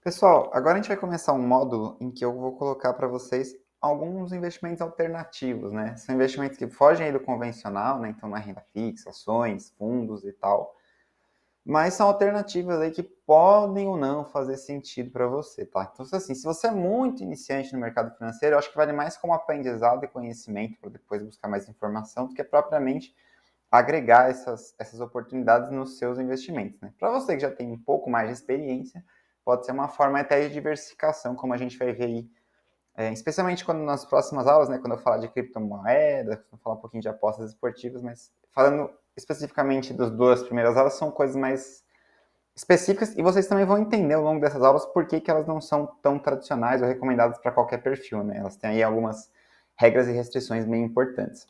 Pessoal, agora a gente vai começar um módulo em que eu vou colocar para vocês alguns investimentos alternativos, né? São investimentos que fogem aí do convencional, né? Então, não é renda fixa, ações, fundos e tal. Mas são alternativas aí que podem ou não fazer sentido para você, tá? Então, assim, se você é muito iniciante no mercado financeiro, eu acho que vale mais como aprendizado e conhecimento para depois buscar mais informação do que propriamente agregar essas oportunidades nos seus investimentos, né? Para você que já tem um pouco mais de experiência, pode ser uma forma até de diversificação, como a gente vai ver aí, especialmente quando nas próximas aulas, né, quando eu falar de criptomoedas, vou falar um pouquinho de apostas esportivas, mas falando especificamente das duas primeiras aulas, são coisas mais específicas e vocês também vão entender ao longo dessas aulas por que elas não são tão tradicionais ou recomendadas para qualquer perfil, né? Elas têm aí algumas regras e restrições bem importantes.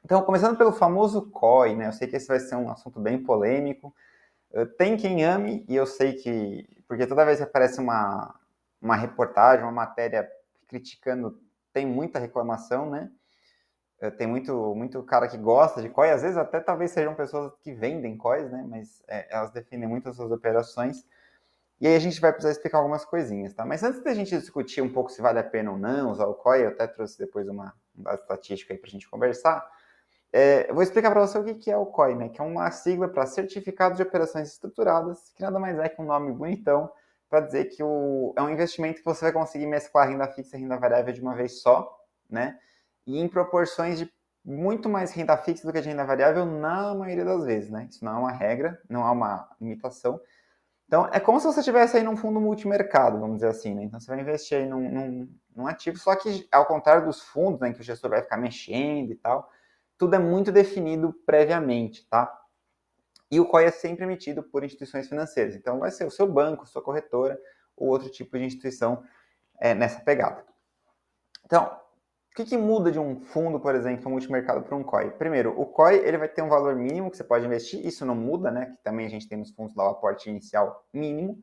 Então, começando pelo famoso COI, né? Eu sei que esse vai ser um assunto bem polêmico. Tem quem ame, e eu sei que... Porque toda vez que aparece uma reportagem, uma matéria criticando, tem muita reclamação, né? Tem muito cara que gosta de COI, às vezes até talvez sejam pessoas que vendem COIs, né? Mas elas defendem muito as suas operações. E aí a gente vai precisar explicar algumas coisinhas, tá? Mas antes da gente discutir um pouco se vale a pena ou não usar o COI, eu até trouxe depois uma base estatística aí para a gente conversar. Eu vou explicar para você o que é o COI, né? Que é uma sigla para Certificado de Operações Estruturadas, que nada mais é que um nome bonitão para dizer que é um investimento que você vai conseguir mesclar renda fixa e renda variável de uma vez só, né? E em proporções de muito mais renda fixa do que de renda variável na maioria das vezes, né? Isso não é uma regra, não é uma limitação. Então, é como se você estivesse aí num fundo multimercado, vamos dizer assim, né? Então, você vai investir aí num ativo, só que ao contrário dos fundos, né, que o gestor vai ficar mexendo e tal, tudo é muito definido previamente, tá? E o COI é sempre emitido por instituições financeiras. Então, vai ser o seu banco, sua corretora ou outro tipo de instituição nessa pegada. Então, o que muda de um fundo, por exemplo, multimercado para um COI? Primeiro, o COI ele vai ter um valor mínimo que você pode investir, isso não muda, né? Que também a gente tem nos fundos lá o aporte inicial mínimo.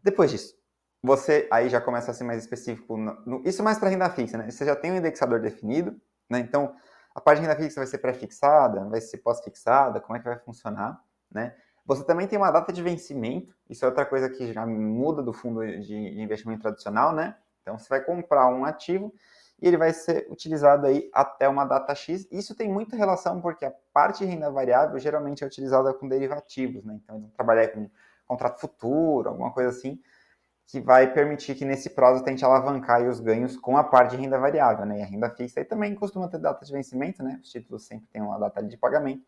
Depois disso, você aí já começa a ser mais específico. Isso mais para renda fixa, né? Você já tem um indexador definido, né? Então, a parte de renda fixa vai ser pré-fixada, vai ser pós-fixada, como é que vai funcionar, né? Você também tem uma data de vencimento, isso é outra coisa que já muda do fundo de investimento tradicional, né? Então, você vai comprar um ativo e ele vai ser utilizado aí até uma data X. Isso tem muita relação porque a parte de renda variável geralmente é utilizada com derivativos, né? Então, eles vão trabalhar com contrato futuro, alguma coisa assim, que vai permitir que nesse prazo tente alavancar os ganhos com a parte de renda variável, né? E a renda fixa aí também costuma ter data de vencimento, né? Os títulos sempre têm uma data de pagamento.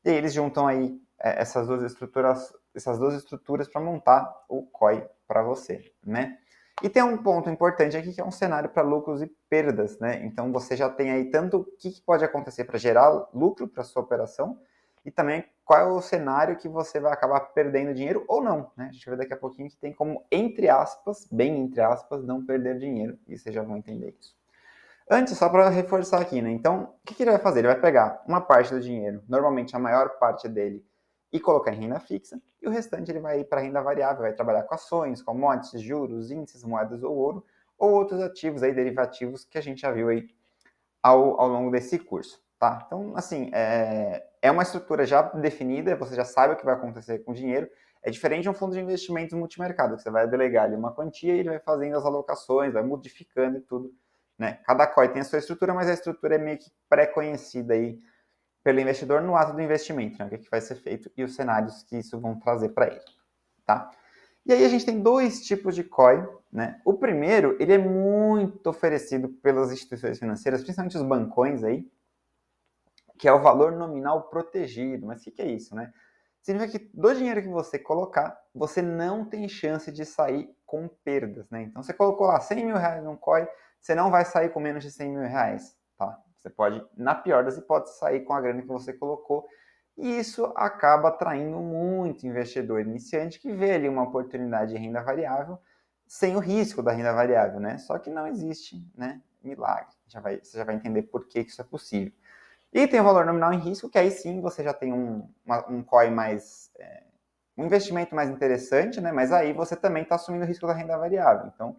E aí eles juntam aí essas duas estruturas para montar o COI para você, né? E tem um ponto importante aqui que é um cenário para lucros e perdas, né? Então você já tem aí tanto o que pode acontecer para gerar lucro para sua operação e também qual é o cenário que você vai acabar perdendo dinheiro ou não, né? A gente vai ver daqui a pouquinho que tem como, entre aspas, bem entre aspas, não perder dinheiro e vocês já vão entender isso. Antes, só para reforçar aqui, né? Então, o que ele vai fazer? Ele vai pegar uma parte do dinheiro, normalmente a maior parte dele, e colocar em renda fixa, e o restante ele vai ir para renda variável, vai trabalhar com ações, commodities, juros, índices, moedas ou ouro, ou outros ativos aí, derivativos que a gente já viu aí ao longo desse curso, tá? Então, assim, é uma estrutura já definida, você já sabe o que vai acontecer com o dinheiro, é diferente de um fundo de investimentos multimercado, que você vai delegar ali uma quantia e ele vai fazendo as alocações, vai modificando e tudo, né? Cada COI tem a sua estrutura, mas a estrutura é meio que pré-conhecida aí pelo investidor no ato do investimento, né? O que vai ser feito e os cenários que isso vão trazer para ele, tá? E aí a gente tem dois tipos de COI, né? O primeiro, ele é muito oferecido pelas instituições financeiras, principalmente os bancões aí, que é o valor nominal protegido. Mas o que é isso, né? Significa que do dinheiro que você colocar, você não tem chance de sair com perdas, né? Então, você colocou lá 100 mil reais num COI, você não vai sair com menos de 100 mil reais, tá? Você pode, na pior das hipóteses, sair com a grana que você colocou. E isso acaba atraindo muito investidor iniciante que vê ali uma oportunidade de renda variável sem o risco da renda variável, né? Só que não existe, né, milagre. Você já vai entender por que isso é possível. E tem o valor nominal em risco, que aí sim você já tem um COI mais... um investimento mais interessante, né? Mas aí você também está assumindo o risco da renda variável. Então,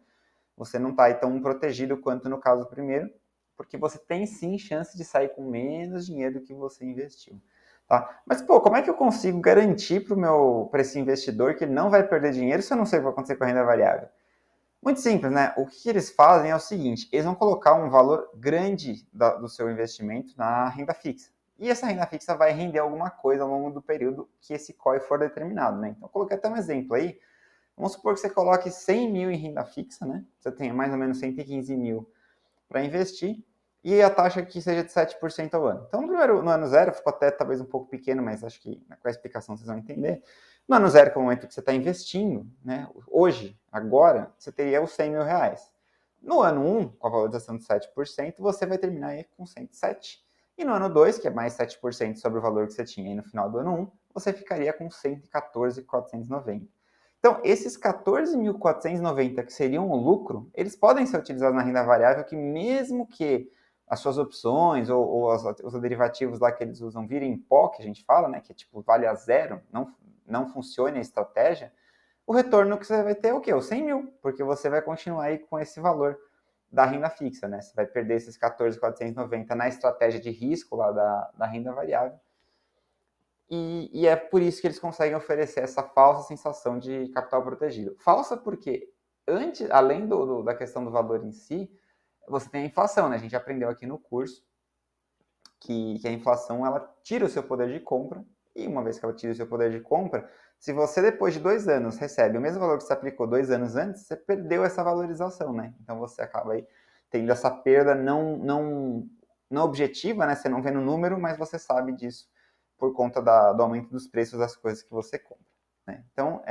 você não está aí tão protegido quanto no caso primeiro, porque você tem sim chance de sair com menos dinheiro do que você investiu. Tá? Mas, pô, como é que eu consigo garantir para esse investidor que ele não vai perder dinheiro se eu não sei o que vai acontecer com a renda variável? Muito simples, né? O que eles fazem é o seguinte: eles vão colocar um valor grande do seu investimento na renda fixa. E essa renda fixa vai render alguma coisa ao longo do período que esse COI for determinado, né? Então, eu coloquei até um exemplo aí. Vamos supor que você coloque 100 mil em renda fixa, né? Você tenha mais ou menos 115 mil para investir e a taxa que seja de 7% ao ano. Então, no ano zero, ficou até talvez um pouco pequeno, mas acho que com a explicação vocês vão entender. No ano zero, que é o momento que você está investindo, né, hoje, agora, você teria os 100 mil reais. No ano 1, com a valorização de 7%, você vai terminar aí com 107. E no ano 2, que é mais 7% sobre o valor que você tinha aí no final do ano 1, você ficaria com 114.490. Então, esses 14.490 que seriam o lucro, eles podem ser utilizados na renda variável, que mesmo que as suas opções ou os derivativos lá que eles usam virem pó, que a gente fala, né, que é tipo vale a zero, não funcione a estratégia, o retorno que você vai ter é o quê? Os 100 mil, porque você vai continuar aí com esse valor da renda fixa, né? Você vai perder esses 14.490 na estratégia de risco lá da renda variável, e é por isso que eles conseguem oferecer essa falsa sensação de capital protegido. Falsa porque, além da questão do valor em si, você tem a inflação, né? A gente aprendeu aqui no curso que a inflação ela tira o seu poder de compra, e uma vez que ela tira o seu poder de compra, se você depois de 2 anos recebe o mesmo valor que você aplicou 2 anos antes, você perdeu essa valorização, né? Então você acaba aí tendo essa perda não objetiva, né? Você não vê no número, mas você sabe disso por conta do aumento dos preços das coisas que você compra. Né? Então,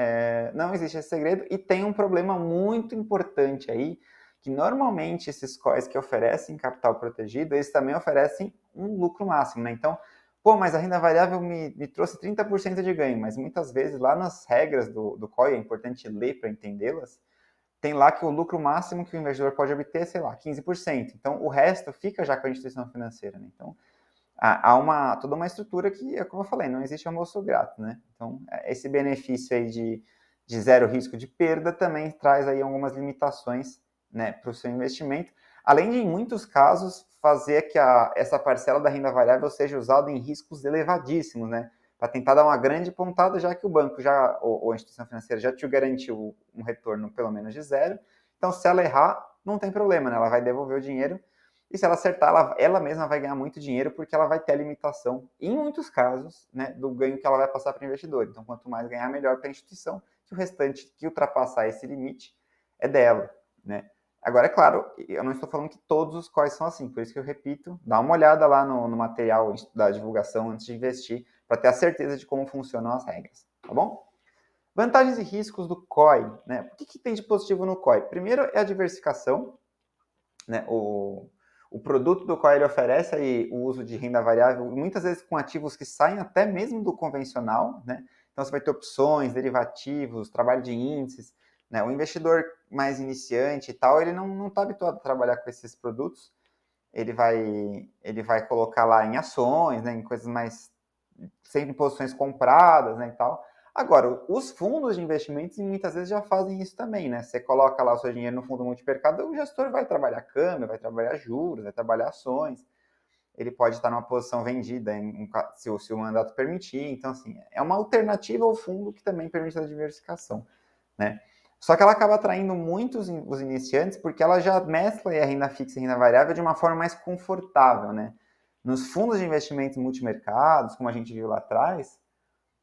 não existe esse segredo, e tem um problema muito importante aí, que normalmente esses COIs que oferecem capital protegido, eles também oferecem um lucro máximo, né? Então, pô, mas a renda variável me trouxe 30% de ganho, mas muitas vezes lá nas regras do COI, é importante ler para entendê-las, tem lá que o lucro máximo que o investidor pode obter é, sei lá, 15%. Então, o resto fica já com a instituição financeira, né? Então, há toda uma estrutura que, é como eu falei, não existe almoço grátis, né? Então, esse benefício aí de zero risco de perda também traz aí algumas limitações, né, para o seu investimento, além de, em muitos casos, fazer que essa parcela da renda variável seja usada em riscos elevadíssimos, né? Para tentar dar uma grande pontada, já que o banco ou a instituição financeira já te garantiu um retorno pelo menos de zero. Então, se ela errar, não tem problema, né? Ela vai devolver o dinheiro. E se ela acertar, ela mesma vai ganhar muito dinheiro, porque ela vai ter a limitação, em muitos casos, né, do ganho que ela vai passar para o investidor. Então, quanto mais ganhar, melhor para a instituição, que o restante que ultrapassar esse limite é dela. Né? Agora, é claro, eu não estou falando que todos os COIs são assim, por isso que eu repito, dá uma olhada lá no material da divulgação antes de investir, para ter a certeza de como funcionam as regras. Tá bom? Vantagens e riscos do COI. Né? O que tem de positivo no COI? Primeiro é a diversificação. Né? O produto do qual ele oferece aí o uso de renda variável, muitas vezes com ativos que saem até mesmo do convencional, né? Então você vai ter opções, derivativos, trabalho de índices, né? O investidor mais iniciante e tal, ele não está habituado a trabalhar com esses produtos, ele vai colocar lá em ações, né? Em coisas mais, sempre em posições compradas, né, e tal. Agora, os fundos de investimentos muitas vezes já fazem isso também, né? Você coloca lá o seu dinheiro no fundo multimercado, o gestor vai trabalhar câmbio, vai trabalhar juros, vai trabalhar ações. Ele pode estar numa posição vendida se o mandato permitir. Então, assim, é uma alternativa ao fundo que também permite a diversificação, né? Só que ela acaba atraindo muitos os iniciantes porque ela já mescla a renda fixa e a renda variável de uma forma mais confortável, né? Nos fundos de investimentos multimercados, como a gente viu lá atrás,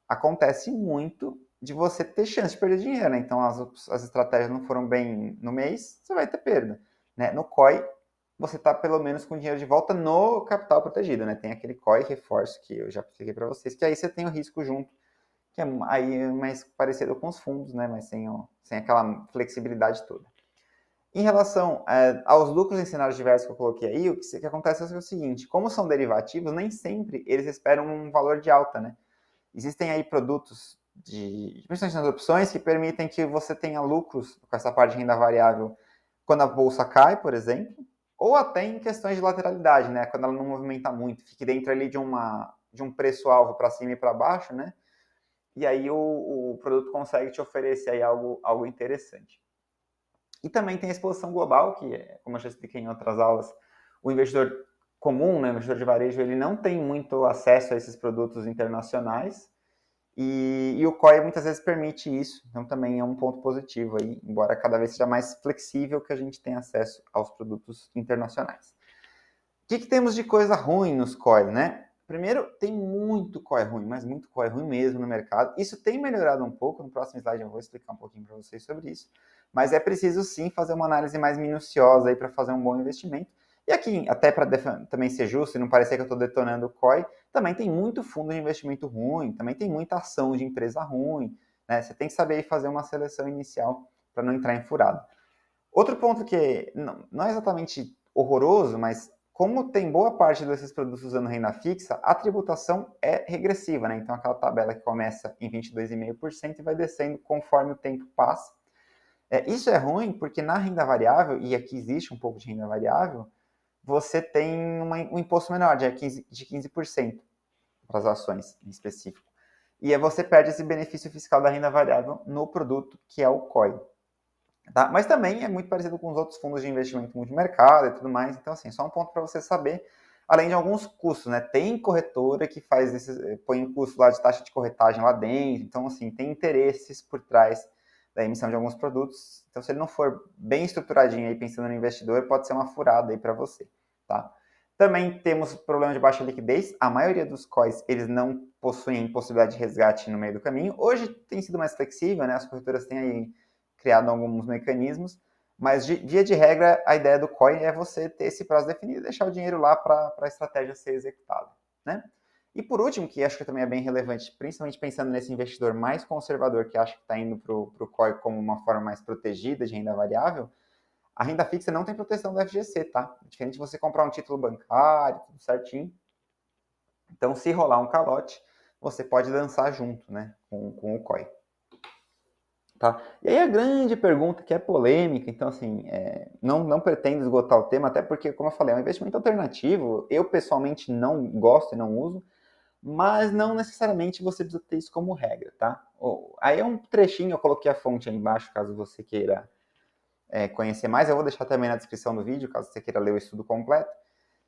acontece muito de você ter chance de perder dinheiro, né? Então, as estratégias não foram bem no mês, você vai ter perda. Né? No COI, você está pelo menos com o dinheiro de volta no capital protegido, né? Tem aquele COI reforço que eu já expliquei para vocês, que aí você tem o risco junto, que aí é mais parecido com os fundos, né? Mas sem aquela flexibilidade toda. Em relação aos lucros em cenários diversos que eu coloquei aí, o que acontece é o seguinte: como são derivativos, nem sempre eles esperam um valor de alta, né? Existem aí produtos, principalmente nas opções, que permitem que você tenha lucros com essa parte de renda variável quando a bolsa cai, por exemplo, ou até em questões de lateralidade, né? Quando ela não movimenta muito, fique dentro ali de um preço-alvo para cima e para baixo, né? E aí o produto consegue te oferecer aí algo interessante. E também tem a exposição global, que, como eu já expliquei em outras aulas, o investidor comum, né, o investidor de varejo, ele não tem muito acesso a esses produtos internacionais, e o COI muitas vezes permite isso, então também é um ponto positivo aí, embora cada vez seja mais flexível que a gente tenha acesso aos produtos internacionais. O que temos de coisa ruim nos COI, né? Primeiro, tem muito COI ruim, mas muito COI ruim mesmo no mercado. Isso tem melhorado um pouco, no próximo slide eu vou explicar um pouquinho para vocês sobre isso, mas é preciso sim fazer uma análise mais minuciosa aí para fazer um bom investimento. E aqui, até para também ser justo e não parecer que eu estou detonando o COI, também tem muito fundo de investimento ruim, também tem muita ação de empresa ruim, né? Você tem que saber fazer uma seleção inicial para não entrar em furado. Outro ponto que não é exatamente horroroso, mas como tem boa parte desses produtos usando renda fixa, a tributação é regressiva, né? Então aquela tabela que começa em 22,5% e vai descendo conforme o tempo passa. Isso é ruim porque na renda variável, e aqui existe um pouco de renda variável, você tem um imposto menor, de 15% para as ações em específico. E aí você perde esse benefício fiscal da renda variável no produto que é o COI. Tá? Mas também é muito parecido com os outros fundos de investimento multimercado e tudo mais. Então, assim, só um ponto para você saber, além de alguns custos, né? Tem corretora que faz esses, põe um custo lá de taxa de corretagem lá dentro. Então, assim, tem interesses por trás da emissão de alguns produtos. Então, se ele não for bem estruturadinho aí pensando no investidor, pode ser uma furada aí para você, tá? Também temos problema de baixa liquidez. A maioria dos COIs, eles não possuem possibilidade de resgate no meio do caminho. Hoje tem sido mais flexível, né? As corretoras têm aí criado alguns mecanismos, mas via de regra, a ideia do COI é você ter esse prazo definido e deixar o dinheiro lá para a estratégia ser executada, né? E por último, que acho que também é bem relevante, principalmente pensando nesse investidor mais conservador que acha que está indo para o COI como uma forma mais protegida de renda variável, a renda fixa não tem proteção do FGC, tá? É diferente de você comprar um título bancário, tudo certinho. Então, se rolar um calote, você pode dançar junto, né, com o COI. Tá? E aí a grande pergunta, que é polêmica, então assim, não pretendo esgotar o tema, até porque, como eu falei, é um investimento alternativo, eu pessoalmente não gosto e não uso, mas não necessariamente você precisa ter isso como regra, tá? Aí é um trechinho, eu coloquei a fonte aí embaixo, caso você queira conhecer mais, eu vou deixar também na descrição do vídeo, caso você queira ler o estudo completo,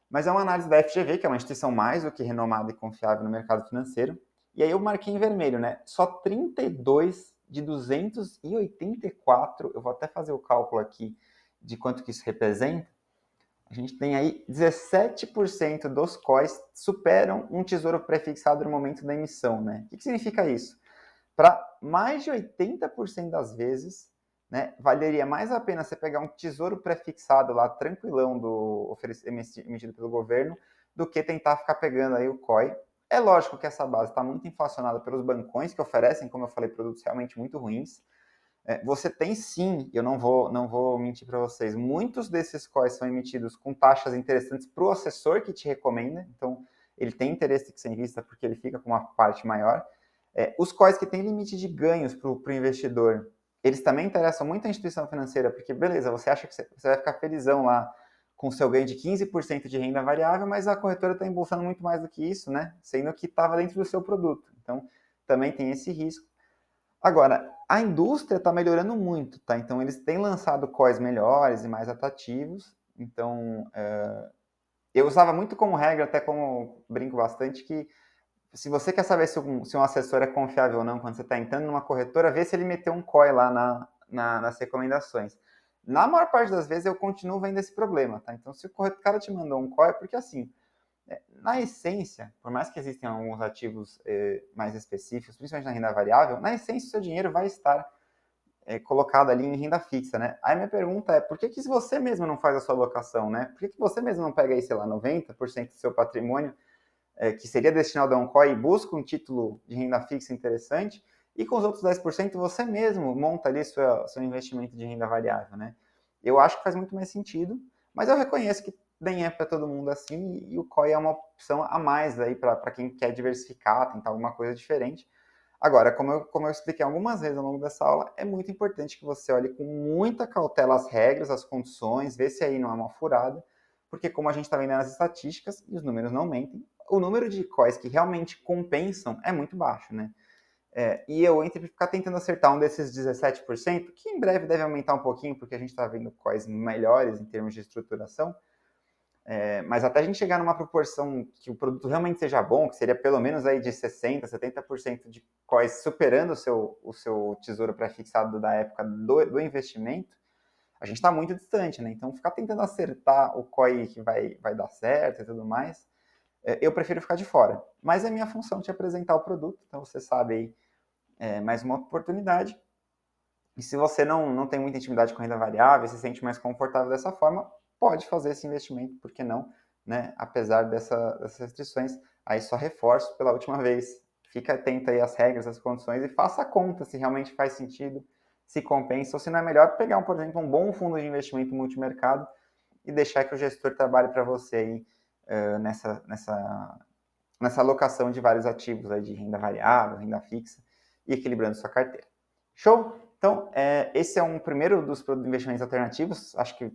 mas é uma análise da FGV, que é uma instituição mais do que renomada e confiável no mercado financeiro, e aí eu marquei em vermelho, né? Só 32 de 284, eu vou até fazer o cálculo aqui de quanto que isso representa, a gente tem aí 17% dos COIs superam um tesouro prefixado no momento da emissão, né? O que significa isso? Para mais de 80% das vezes, né, valeria mais a pena você pegar um tesouro prefixado lá, tranquilão, emitido pelo governo, do que tentar ficar pegando aí o COI. É lógico que essa base está muito inflacionada pelos bancões, que oferecem, como eu falei, produtos realmente muito ruins. Você tem sim, eu não vou mentir para vocês, muitos desses COIs são emitidos com taxas interessantes para o assessor que te recomenda, então ele tem interesse que você invista porque ele fica com uma parte maior. Os COIs que têm limite de ganhos para o investidor, eles também interessam muito à instituição financeira, porque beleza, você acha que você vai ficar felizão lá com o seu ganho de 15% de renda variável, mas a corretora está embolsando muito mais do que isso, né? Sendo que estava dentro do seu produto. Então, também tem esse risco. Agora, a indústria está melhorando muito, tá? Então, eles têm lançado COIs melhores e mais atrativos. Então, eu usava muito como regra, até como brinco bastante, que se você quer saber se um assessor é confiável ou não quando você está entrando numa corretora, vê se ele meteu um COI lá nas recomendações. Na maior parte das vezes, eu continuo vendo esse problema, tá? Então, se o cara te mandou um COI, é porque assim, na essência, por mais que existem alguns ativos mais específicos, principalmente na renda variável, na essência o seu dinheiro vai estar colocado ali em renda fixa, né? Aí minha pergunta é, por que se você mesmo não faz a sua alocação, né? Por que você mesmo não pega aí, sei lá, 90% do seu patrimônio, que seria destinado a um COI, e busca um título de renda fixa interessante, e com os outros 10% você mesmo monta ali seu investimento de renda variável, né? Eu acho que faz muito mais sentido, mas eu reconheço que nem é para todo mundo assim, e o COI é uma opção a mais aí para quem quer diversificar, tentar alguma coisa diferente. Agora, como eu expliquei algumas vezes ao longo dessa aula, é muito importante que você olhe com muita cautela as regras, as condições, vê se aí não é uma furada, porque como a gente está vendo nas estatísticas, e os números não mentem, o número de COIs que realmente compensam é muito baixo, né? E eu entre ficar tentando acertar um desses 17%, que em breve deve aumentar um pouquinho, porque a gente está vendo COIs melhores em termos de estruturação, Mas até a gente chegar numa proporção que o produto realmente seja bom, que seria pelo menos aí de 60%, 70% de COIs superando o seu tesouro pré-fixado da época do investimento, a gente está muito distante, né? Então, ficar tentando acertar o COI que vai dar certo e tudo mais, eu prefiro ficar de fora. Mas é minha função te apresentar o produto, então você sabe aí, mais uma oportunidade. E se você não tem muita intimidade com renda variável, se sente mais confortável dessa forma, pode fazer esse investimento, por que não? Né? Apesar dessas restrições, aí só reforço pela última vez. Fica atento aí às regras, às condições e faça a conta se realmente faz sentido, se compensa, ou se não é melhor pegar, por exemplo, um bom fundo de investimento multimercado e deixar que o gestor trabalhe para você aí, nessa alocação de vários ativos aí de renda variável, renda fixa e equilibrando sua carteira. Show? Então, esse é um primeiro dos investimentos alternativos. Acho que,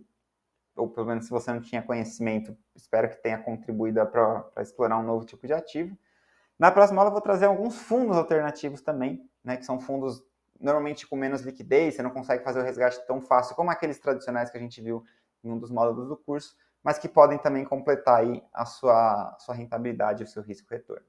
ou pelo menos se você não tinha conhecimento, espero que tenha contribuído para explorar um novo tipo de ativo. Na próxima aula eu vou trazer alguns fundos alternativos também, né, que são fundos normalmente com menos liquidez, você não consegue fazer o resgate tão fácil como aqueles tradicionais que a gente viu em um dos módulos do curso, mas que podem também completar aí a sua rentabilidade e o seu risco-retorno.